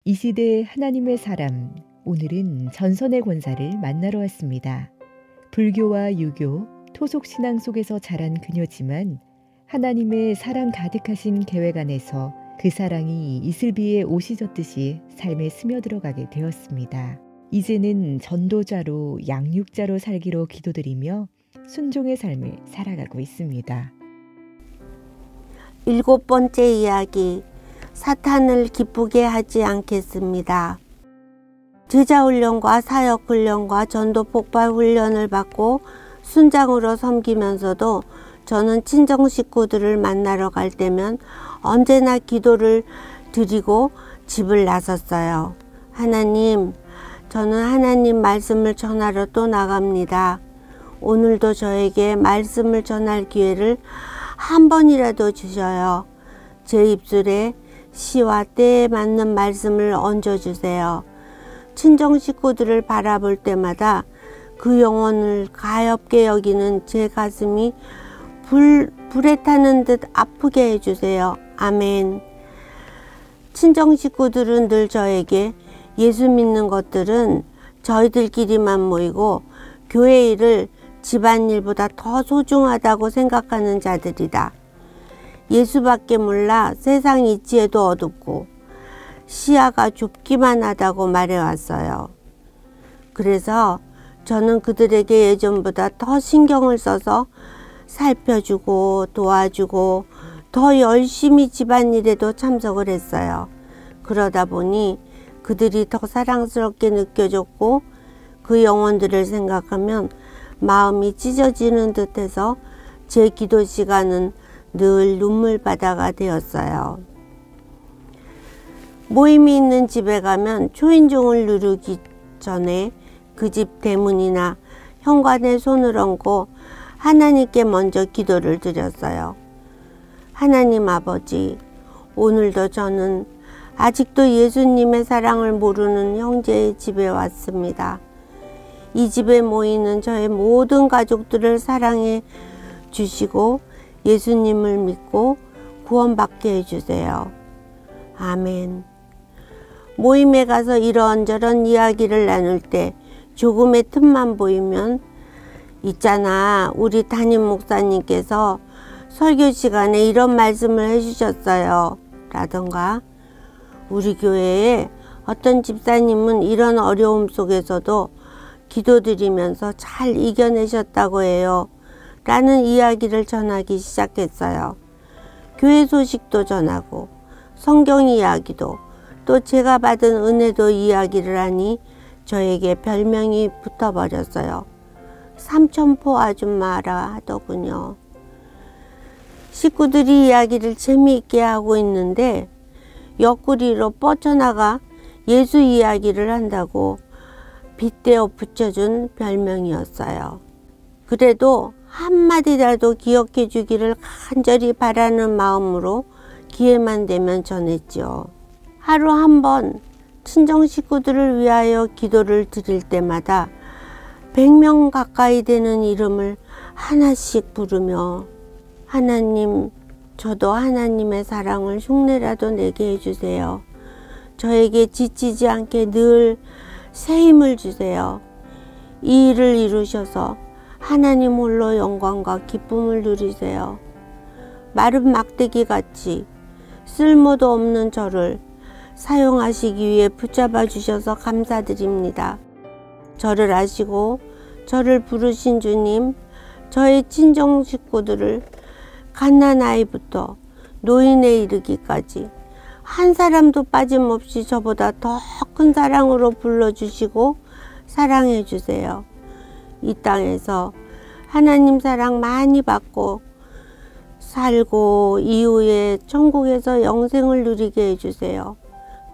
이 시대 하나님의 사람, 오늘은 전선의 권사를 만나러 왔습니다. 불교와 유교, 토속신앙 속에서 자란 그녀지만 하나님의 사랑 가득하신 계획 안에서 그 사랑이 이슬비에 옷이 젖듯이 삶에 스며들어가게 되었습니다. 이제는 전도자로 양육자로 살기로 기도드리며 순종의 삶을 살아가고 있습니다. 7번째 이야기, 사탄을 기쁘게 하지 않겠습니다. 제자훈련과 사역훈련과 전도 폭발 훈련을 받고 순장으로 섬기면서도 저는 친정 식구들을 만나러 갈 때면 언제나 기도를 드리고 집을 나섰어요. 하나님, 저는 하나님 말씀을 전하러 또 나갑니다. 오늘도 저에게 말씀을 전할 기회를 한 번이라도 주셔요. 제 입술에 시와 때에 맞는 말씀을 얹어주세요. 친정 식구들을 바라볼 때마다 그 영혼을 가엾게 여기는 제 가슴이 불에 타는 듯 아프게 해주세요. 아멘. 친정 식구들은 늘 저에게 예수 믿는 것들은 저희들끼리만 모이고 교회 일을 집안일보다 더 소중하다고 생각하는 자들이다. 예수밖에 몰라 세상 이치에도 어둡고 시야가 좁기만 하다고 말해왔어요. 그래서 저는 그들에게 예전보다 더 신경을 써서 살펴주고 도와주고 더 열심히 집안일에도 참석을 했어요. 그러다 보니 그들이 더 사랑스럽게 느껴졌고 그 영혼들을 생각하면 마음이 찢어지는 듯해서 제 기도 시간은 늘 눈물바다가 되었어요. 모임이 있는 집에 가면 초인종을 누르기 전에 그 집 대문이나 현관에 손을 얹고 하나님께 먼저 기도를 드렸어요. 하나님 아버지, 오늘도 저는 아직도 예수님의 사랑을 모르는 형제의 집에 왔습니다. 이 집에 모이는 저의 모든 가족들을 사랑해 주시고 예수님을 믿고 구원받게 해주세요. 아멘. 모임에 가서 이런저런 이야기를 나눌 때 조금의 틈만 보이면 있잖아, 우리 담임 목사님께서 설교 시간에 이런 말씀을 해주셨어요. 라던가 우리 교회에 어떤 집사님은 이런 어려움 속에서도 기도드리면서 잘 이겨내셨다고 해요. 라는 이야기를 전하기 시작했어요. 교회 소식도 전하고 성경 이야기도 또 제가 받은 은혜도 이야기를 하니 저에게 별명이 붙어버렸어요. 삼천포 아줌마라 하더군요. 식구들이 이야기를 재미있게 하고 있는데 옆구리로 뻗쳐나가 예수 이야기를 한다고 빗대어 붙여준 별명이었어요. 그래도 한마디라도 기억해 주기를 간절히 바라는 마음으로 기회만 되면 전했죠. 하루 한 번 친정 식구들을 위하여 기도를 드릴 때마다 100명 가까이 되는 이름을 하나씩 부르며 하나님, 저도 하나님의 사랑을 흉내라도 내게 해주세요. 저에게 지치지 않게 늘 새 힘을 주세요. 이 일을 이루셔서 하나님 홀로 영광과 기쁨을 누리세요. 마른 막대기 같이 쓸모도 없는 저를 사용하시기 위해 붙잡아 주셔서 감사드립니다. 저를 아시고 저를 부르신 주님, 저의 친정 식구들을 갓난아이부터 노인에 이르기까지 한 사람도 빠짐없이 저보다 더 큰 사랑으로 불러주시고 사랑해 주세요. 이 땅에서 하나님 사랑 많이 받고 살고 이후에 천국에서 영생을 누리게 해주세요.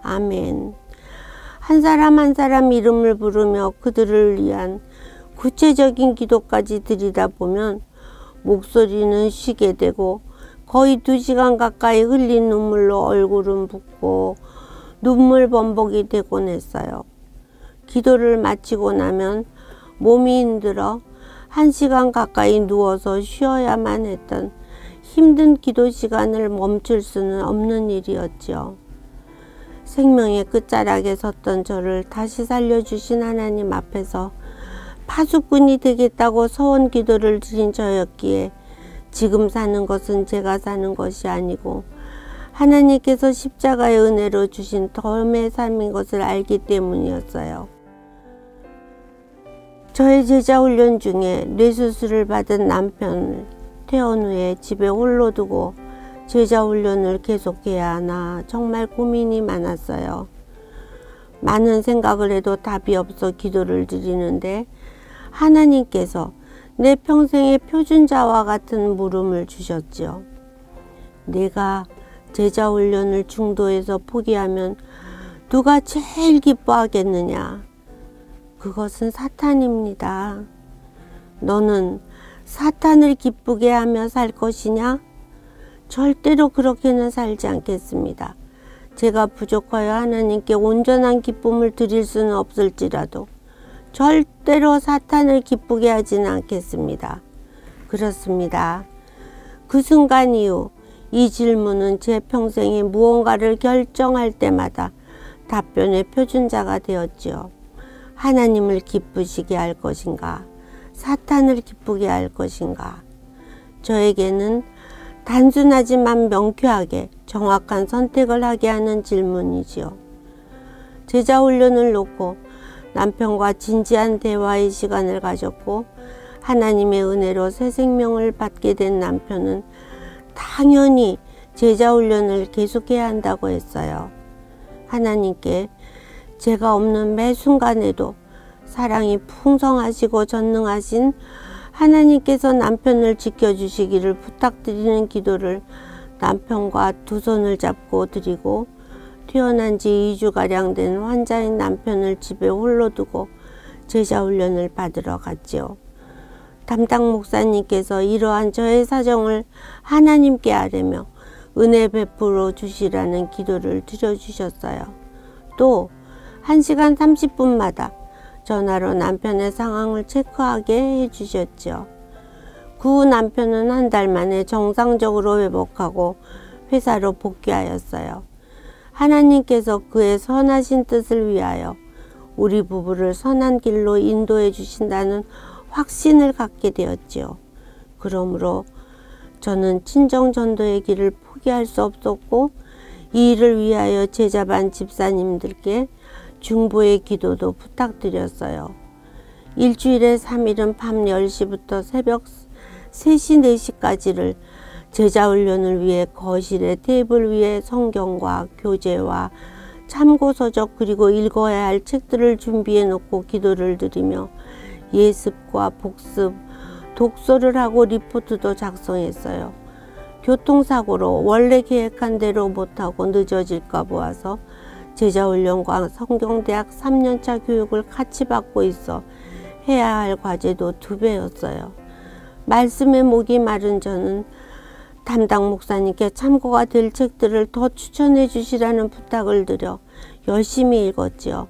아멘. 한 사람 한 사람 이름을 부르며 그들을 위한 구체적인 기도까지 드리다 보면 목소리는 쉬게 되고 거의 2시간 가까이 흘린 눈물로 얼굴은 붓고 눈물 범벅이 되곤 했어요. 기도를 마치고 나면 몸이 힘들어 1시간 가까이 누워서 쉬어야만 했던 힘든 기도 시간을 멈출 수는 없는 일이었죠. 생명의 끝자락에 섰던 저를 다시 살려주신 하나님 앞에서 파수꾼이 되겠다고 서원 기도를 드린 저였기에 지금 사는 것은 제가 사는 것이 아니고 하나님께서 십자가의 은혜로 주신 덤의 삶인 것을 알기 때문이었어요. 저의 제자 훈련 중에 뇌수술을 받은 남편을 퇴원 후에 집에 홀로 두고 제자 훈련을 계속해야 하나 정말 고민이 많았어요. 많은 생각을 해도 답이 없어 기도를 드리는데 하나님께서 내 평생의 표준자와 같은 물음을 주셨지요. 내가 제자 훈련을 중도에서 포기하면 누가 제일 기뻐하겠느냐? 그것은 사탄입니다. 너는 사탄을 기쁘게 하며 살 것이냐? 절대로 그렇게는 살지 않겠습니다. 제가 부족하여 하나님께 온전한 기쁨을 드릴 수는 없을지라도 절대로 사탄을 기쁘게 하지는 않겠습니다. 그렇습니다. 그 순간 이후 이 질문은 제 평생에 무언가를 결정할 때마다 답변의 표준자가 되었지요. 하나님을 기쁘시게 할 것인가? 사탄을 기쁘게 할 것인가? 저에게는 단순하지만 명쾌하게 정확한 선택을 하게 하는 질문이지요. 제자 훈련을 놓고 남편과 진지한 대화의 시간을 가졌고 하나님의 은혜로 새 생명을 받게 된 남편은 당연히 제자 훈련을 계속해야 한다고 했어요. 하나님께 제가 없는 매 순간에도 사랑이 풍성하시고 전능하신 하나님께서 남편을 지켜주시기를 부탁드리는 기도를 남편과 두 손을 잡고 드리고 태어난 지 2주가량 된 환자인 남편을 집에 홀로 두고 제자 훈련을 받으러 갔지요. 담당 목사님께서 이러한 저의 사정을 하나님께 아뢰며 은혜 베풀어 주시라는 기도를 드려주셨어요. 또 1시간 30분마다 전화로 남편의 상황을 체크하게 해주셨죠. 그 후 남편은 한 달 만에 정상적으로 회복하고 회사로 복귀하였어요. 하나님께서 그의 선하신 뜻을 위하여 우리 부부를 선한 길로 인도해 주신다는 확신을 갖게 되었지요. 그러므로 저는 친정 전도의 길을 포기할 수 없었고 이 일을 위하여 제자반 집사님들께 중보의 기도도 부탁드렸어요. 일주일에 3일은 밤 10시부터 새벽 3시, 4시까지를 제자훈련을 위해 거실에 테이블 위에 성경과 교재와 참고서적 그리고 읽어야 할 책들을 준비해 놓고 기도를 드리며 예습과 복습, 독서를 하고 리포트도 작성했어요. 교통사고로 원래 계획한 대로 못하고 늦어질까 보아서 제자훈련과 성경대학 3년차 교육을 같이 받고 있어 해야 할 과제도 2배였어요. 말씀에 목이 마른 저는 담당 목사님께 참고가 될 책들을 더 추천해 주시라는 부탁을 드려 열심히 읽었지요.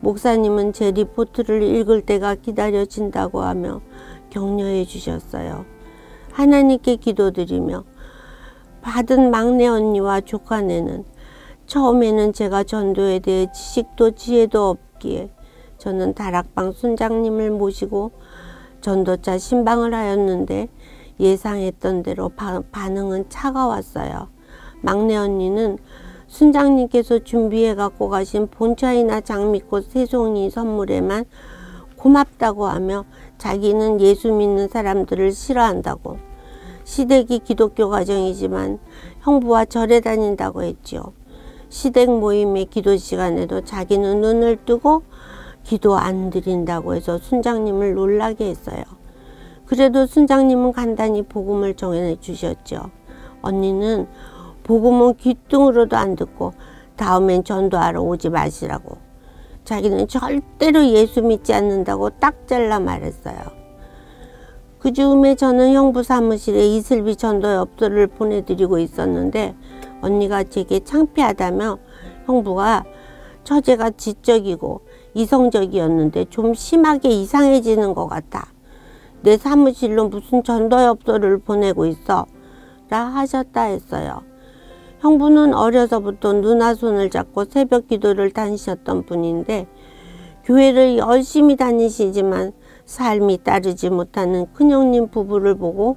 목사님은 제 리포트를 읽을 때가 기다려진다고 하며 격려해 주셨어요. 하나님께 기도드리며 받은 막내 언니와 조카네는 처음에는 제가 전도에 대해 지식도 지혜도 없기에 저는 다락방 순장님을 모시고 전도차 신방을 하였는데 예상했던 대로 반응은 차가웠어요. 막내 언니는 순장님께서 준비해 갖고 가신 본차이나 장미꽃 3송이 선물에만 고맙다고 하며 자기는 예수 믿는 사람들을 싫어한다고, 시댁이 기독교 가정이지만 형부와 절에 다닌다고 했지요. 시댁 모임의 기도 시간에도 자기는 눈을 뜨고 기도 안 드린다고 해서 순장님을 놀라게 했어요. 그래도 순장님은 간단히 복음을 전해 주셨죠. 언니는 복음은 귀뚱으로도 안 듣고 다음엔 전도하러 오지 마시라고. 자기는 절대로 예수 믿지 않는다고 딱 잘라 말했어요. 그 즈음에 저는 형부 사무실에 이슬비 전도 엽서를 보내드리고 있었는데 언니가 제게 창피하다며 형부가 처제가 지적이고 이성적이었는데 좀 심하게 이상해지는 것 같아. 내 사무실로 무슨 전도 엽서를 보내고 있어? 라 하셨다 했어요. 형부는 어려서부터 누나 손을 잡고 새벽 기도를 다니셨던 분인데 교회를 열심히 다니시지만 삶이 따르지 못하는 큰형님 부부를 보고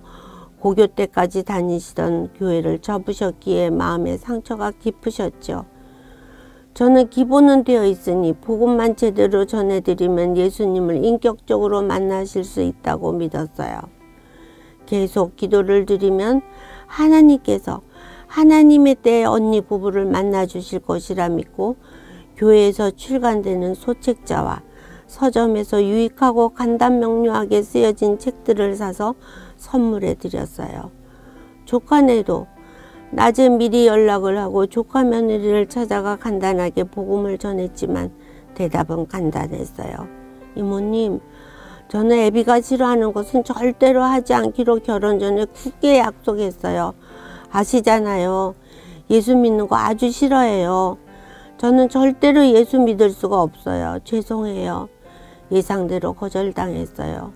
고교 때까지 다니시던 교회를 접으셨기에 마음의 상처가 깊으셨죠. 저는 기본은 되어 있으니 복음만 제대로 전해드리면 예수님을 인격적으로 만나실 수 있다고 믿었어요. 계속 기도를 드리면 하나님께서 하나님의 때에 언니 부부를 만나 주실 것이라 믿고 교회에서 출간되는 소책자와 서점에서 유익하고 간단명료하게 쓰여진 책들을 사서 선물해 드렸어요. 조카네도 낮에 미리 연락을 하고 조카 며느리를 찾아가 간단하게 복음을 전했지만 대답은 간단했어요. 이모님, 저는 애비가 싫어하는 것은 절대로 하지 않기로 결혼 전에 굳게 약속했어요. 아시잖아요. 예수 믿는 거 아주 싫어해요. 저는 절대로 예수 믿을 수가 없어요. 죄송해요. 예상대로 거절당했어요.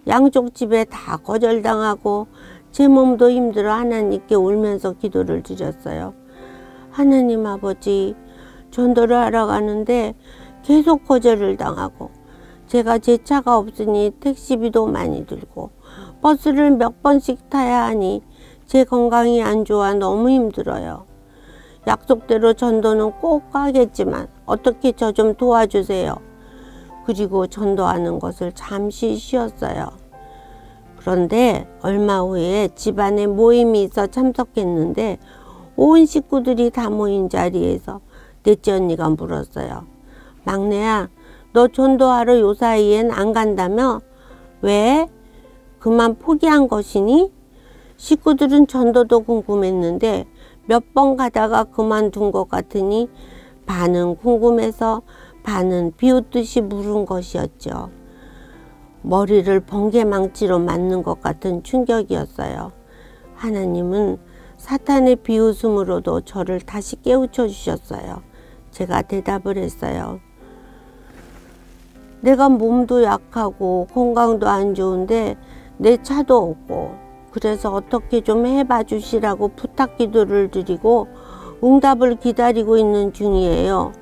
양쪽 집에 다 거절당하고 제 몸도 힘들어 하나님께 울면서 기도를 드렸어요. 하나님 아버지, 전도를 하러 가는데 계속 거절을 당하고 제가 제 차가 없으니 택시비도 많이 들고 버스를 몇 번씩 타야 하니 제 건강이 안 좋아 너무 힘들어요. 약속대로 전도는 꼭 가겠지만 어떻게 저 좀 도와주세요. 그리고 전도하는 것을 잠시 쉬었어요. 그런데 얼마 후에 집안에 모임이 있어 참석했는데 온 식구들이 다 모인 자리에서 넷째 언니가 물었어요. 막내야, 너 전도하러 요 사이엔 안 간다며? 왜? 그만 포기한 것이니? 식구들은 전도도 궁금했는데 몇 번 가다가 그만둔 것 같으니 반은 궁금해서 반은 비웃듯이 물은 것이었죠. 머리를 번개망치로 맞는 것 같은 충격이었어요. 하나님은 사탄의 비웃음으로도 저를 다시 깨우쳐 주셨어요. 제가 대답을 했어요. 내가 몸도 약하고 건강도 안 좋은데 내 차도 없고 그래서 어떻게 좀 해봐 주시라고 부탁 기도를 드리고 응답을 기다리고 있는 중이에요.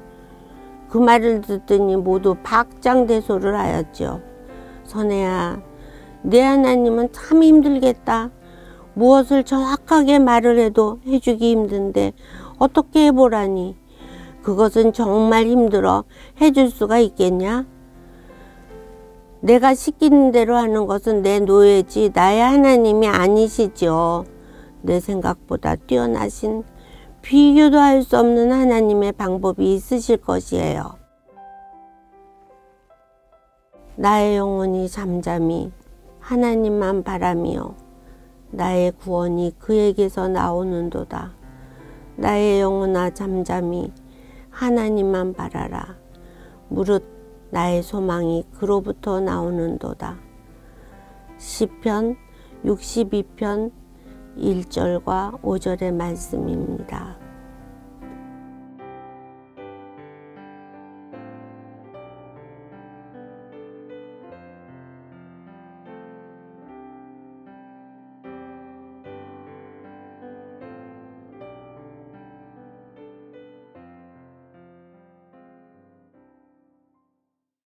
그 말을 듣더니 모두 박장대소를 하였죠. 선혜야, 내 하나님은 참 힘들겠다. 무엇을 정확하게 말을 해도 해주기 힘든데 어떻게 해보라니. 그것은 정말 힘들어. 해줄 수가 있겠냐? 내가 시키는 대로 하는 것은 내 노예지 나의 하나님이 아니시죠. 내 생각보다 뛰어나신 비교도 할 수 없는 하나님의 방법이 있으실 것이에요. 나의 영혼이 잠잠히 하나님만 바라며 나의 구원이 그에게서 나오는도다. 나의 영혼아 잠잠히 하나님만 바라라. 무릇 나의 소망이 그로부터 나오는도다. 시편 62편 1절과 5절의 말씀입니다.